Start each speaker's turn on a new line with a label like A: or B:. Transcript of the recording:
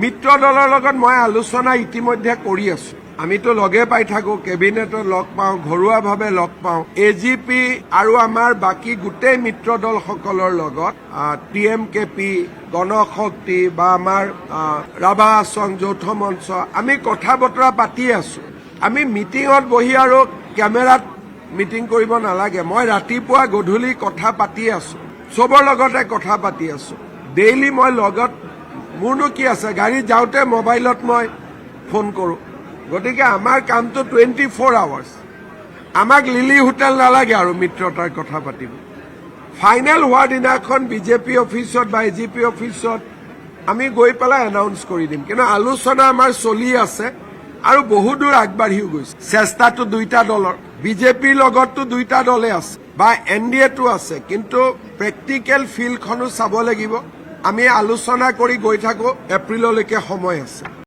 A: মিত্ৰ দলৰ লগত মই আলোচনা ইতিমধ্যে কৰি আছো। আমিতো লগে পাই থাকো, কেবিনেটত লগ পাওঁ, ঘৰুৱাভাৱে লগ পাওঁ। AGP আৰু আমাৰ বাকী গোটেই মিত্ৰ দলসকলৰ লগত TMKP, গণশক্তি বা আমাৰ ৰাভা আছং যৌথ মঞ্চ আমি কথা বতৰা পাতি আছো। আমি মিটিঙত বহি আৰু কেমেৰাত মিটিং কৰিব নালাগে। মই ৰাতিপুৱা গধূলি কথা পাতি আছো, চবৰ লগতে কথা পাতি আছো। ডেইলি মই লগত, মোৰনো কি আছে, গাড়ীত যাওঁতে মোবাইলত মই ফোন কৰোঁ। গতিকে আমাৰ কামটো 24 আৱাৰ্ছ। আমাক লিলি হোটেল নালাগে আৰু মিত্ৰতাৰ কথা পাতিব। ফাইনেল হোৱাৰ দিনাখন BJP অফিচত বা AGP অফিচত আমি গৈ পেলাই এনাউন্স কৰি দিম। কিন্তু আলোচনা আমাৰ চলি আছে আৰু বহুদূৰ আগবাঢ়িও গৈছে। চেষ্টাটো দুইটা দলৰ, BJPৰ লগততো দুইটা দলে আছে বা NDAটো আছে, কিন্তু প্ৰেক্টিকেল ফিল্ডখনো চাব লাগিব। আমি আলোচনা কৰি গৈ থাকো, এপ্ৰিললৈকে সময় আছে।